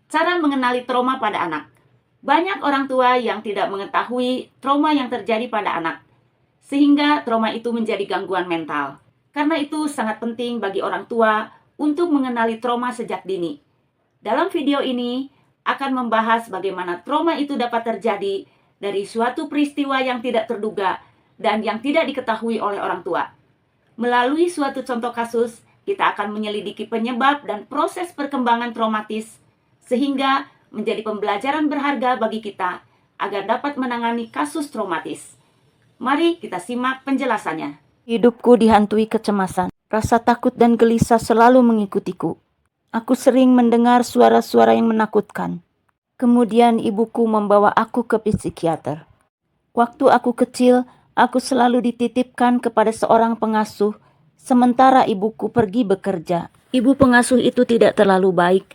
Cara mengenali trauma pada anak. Banyak orang tua yang tidak mengetahui trauma yang terjadi pada anak, sehingga trauma itu menjadi gangguan mental. Karena itu sangat penting bagi orang tua untuk mengenali trauma sejak dini. Dalam video ini akan membahas bagaimana trauma itu dapat terjadi dari suatu peristiwa yang tidak terduga dan yang tidak diketahui oleh orang tua. Melalui suatu contoh kasus, kita akan menyelidiki penyebab dan proses perkembangan traumatis sehingga menjadi pembelajaran berharga bagi kita agar dapat menangani kasus traumatis. Mari kita simak penjelasannya. Hidupku dihantui kecemasan. Rasa takut dan gelisah selalu mengikutiku. Aku sering mendengar suara-suara yang menakutkan. Kemudian ibuku membawa aku ke psikiater. Waktu aku kecil, aku selalu dititipkan kepada seorang pengasuh, sementara ibuku pergi bekerja. Ibu pengasuh itu tidak terlalu baik.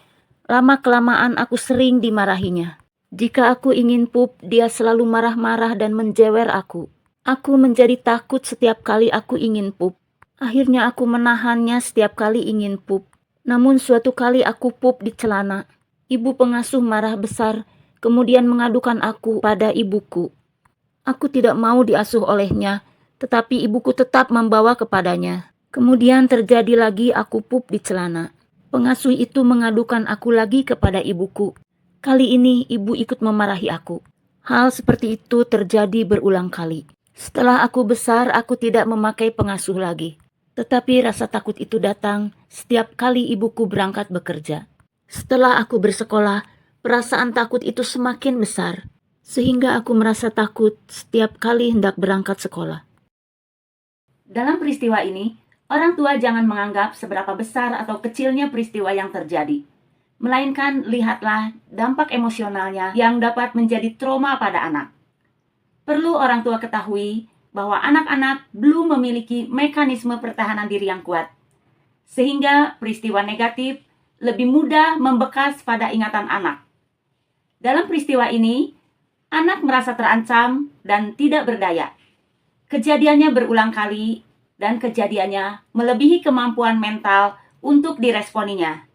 Lama-kelamaan aku sering dimarahinya. Jika aku ingin pup, dia selalu marah-marah dan menjewer aku. Aku menjadi takut setiap kali aku ingin pup. Akhirnya aku menahannya setiap kali ingin pup. Namun suatu kali aku pup di celana. Ibu pengasuh marah besar, kemudian mengadukan aku pada ibuku. Aku tidak mau diasuh olehnya, tetapi ibuku tetap membawa kepadanya. Kemudian terjadi lagi aku pup di celana. Pengasuh itu mengadukan aku lagi kepada ibuku. Kali ini ibu ikut memarahi aku. Hal seperti itu terjadi berulang kali. Setelah aku besar, aku tidak memakai pengasuh lagi. Tetapi rasa takut itu datang setiap kali ibuku berangkat bekerja. Setelah aku bersekolah, perasaan takut itu semakin besar, sehingga aku merasa takut setiap kali hendak berangkat sekolah. Dalam peristiwa ini, orang tua jangan menganggap seberapa besar atau kecilnya peristiwa yang terjadi. Melainkan lihatlah dampak emosionalnya yang dapat menjadi trauma pada anak. Perlu orang tua ketahui bahwa anak-anak belum memiliki mekanisme pertahanan diri yang kuat, sehingga peristiwa negatif lebih mudah membekas pada ingatan anak. Dalam peristiwa ini, anak merasa terancam dan tidak berdaya. Kejadiannya berulang kali dan kejadiannya melebihi kemampuan mental untuk diresponinya.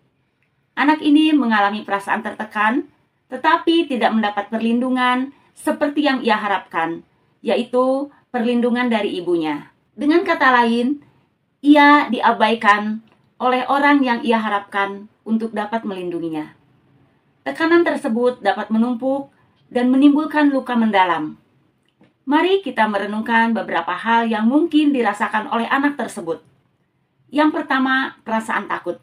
Anak ini mengalami perasaan tertekan, tetapi tidak mendapat perlindungan seperti yang ia harapkan, yaitu perlindungan dari ibunya. Dengan kata lain, ia diabaikan oleh orang yang ia harapkan untuk dapat melindunginya. Tekanan tersebut dapat menumpuk dan menimbulkan luka mendalam. Mari kita merenungkan beberapa hal yang mungkin dirasakan oleh anak tersebut. Yang pertama, perasaan takut.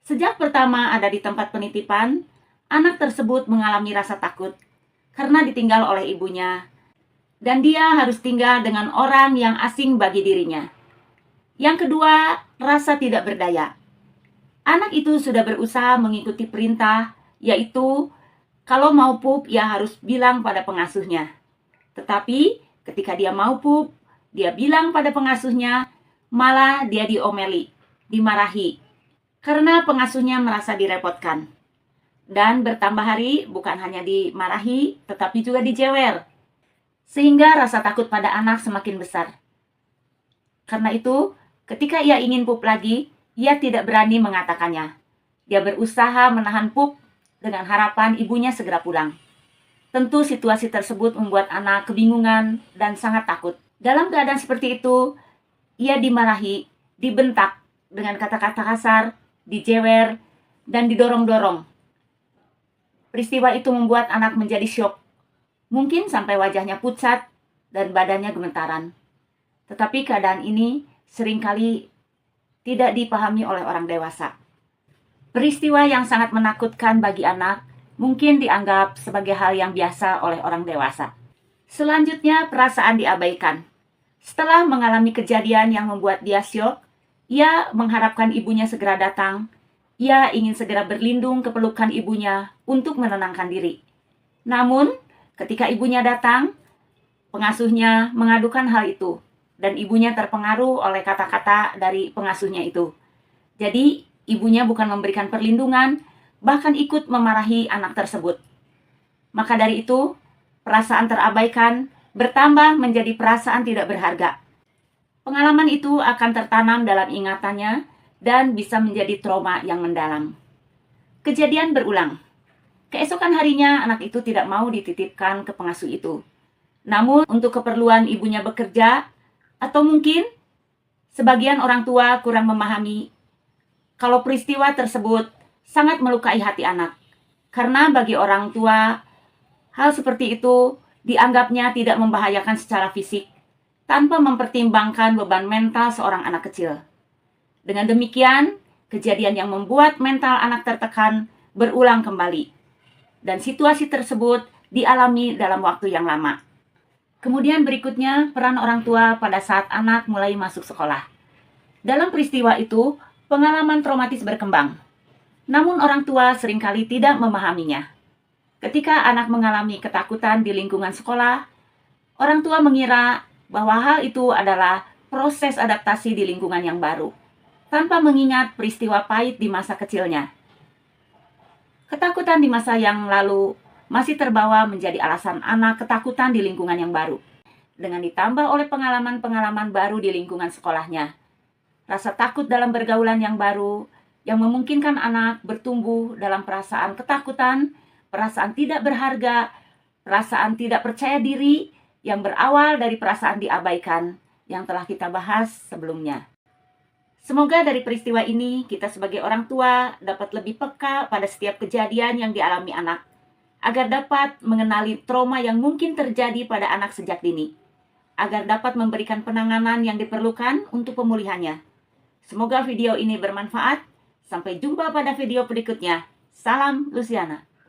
Sejak pertama ada di tempat penitipan, anak tersebut mengalami rasa takut karena ditinggal oleh ibunya, dan dia harus tinggal dengan orang yang asing bagi dirinya. Yang kedua, rasa tidak berdaya. Anak itu sudah berusaha mengikuti perintah, yaitu kalau mau pup, ia harus bilang pada pengasuhnya. Tetapi ketika dia mau pup, dia bilang pada pengasuhnya, malah dia diomeli, dimarahi, karena pengasuhnya merasa direpotkan. Dan bertambah hari bukan hanya dimarahi, tetapi juga dijewer. Sehingga rasa takut pada anak semakin besar. Karena itu, ketika ia ingin pup lagi, ia tidak berani mengatakannya. Dia berusaha menahan pup dengan harapan ibunya segera pulang. Tentu situasi tersebut membuat anak kebingungan dan sangat takut. Dalam keadaan seperti itu, ia dimarahi, dibentak dengan kata-kata kasar, dijewer, dan didorong-dorong. Peristiwa itu membuat anak menjadi syok. Mungkin sampai wajahnya pucat dan badannya gemetaran. Tetapi keadaan ini seringkali tidak dipahami oleh orang dewasa. Peristiwa yang sangat menakutkan bagi anak mungkin dianggap sebagai hal yang biasa oleh orang dewasa. Selanjutnya, perasaan diabaikan. Setelah mengalami kejadian yang membuat dia syok, ia mengharapkan ibunya segera datang. Ia ingin segera berlindung ke pelukan ibunya untuk menenangkan diri. Namun, ketika ibunya datang, pengasuhnya mengadukan hal itu, dan ibunya terpengaruh oleh kata-kata dari pengasuhnya itu. Jadi, ibunya bukan memberikan perlindungan, bahkan ikut memarahi anak tersebut. Maka dari itu, perasaan terabaikan bertambah menjadi perasaan tidak berharga. Pengalaman itu akan tertanam dalam ingatannya dan bisa menjadi trauma yang mendalam. Kejadian berulang. Keesokan harinya, anak itu tidak mau dititipkan ke pengasuh itu. Namun, untuk keperluan ibunya bekerja, atau mungkin sebagian orang tua kurang memahami kalau peristiwa tersebut sangat melukai hati anak. Karena bagi orang tua, hal seperti itu dianggapnya tidak membahayakan secara fisik, tanpa mempertimbangkan beban mental seorang anak kecil. Dengan demikian, kejadian yang membuat mental anak tertekan berulang kembali. Dan situasi tersebut dialami dalam waktu yang lama. Kemudian berikutnya, peran orang tua pada saat anak mulai masuk sekolah. Dalam peristiwa itu, pengalaman traumatis berkembang. Namun orang tua seringkali tidak memahaminya. Ketika anak mengalami ketakutan di lingkungan sekolah, orang tua mengira bahwa hal itu adalah proses adaptasi di lingkungan yang baru, tanpa mengingat peristiwa pahit di masa kecilnya. Ketakutan di masa yang lalu masih terbawa menjadi alasan anak ketakutan di lingkungan yang baru. Dengan ditambah oleh pengalaman-pengalaman baru di lingkungan sekolahnya, rasa takut dalam pergaulan yang baru yang memungkinkan anak bertumbuh dalam perasaan ketakutan, perasaan tidak berharga, perasaan tidak percaya diri yang berawal dari perasaan diabaikan yang telah kita bahas sebelumnya. Semoga dari peristiwa ini kita sebagai orang tua dapat lebih peka pada setiap kejadian yang dialami anak, agar dapat mengenali trauma yang mungkin terjadi pada anak sejak dini, agar dapat memberikan penanganan yang diperlukan untuk pemulihannya. Semoga video ini bermanfaat. Sampai jumpa pada video berikutnya. Salam Luciana.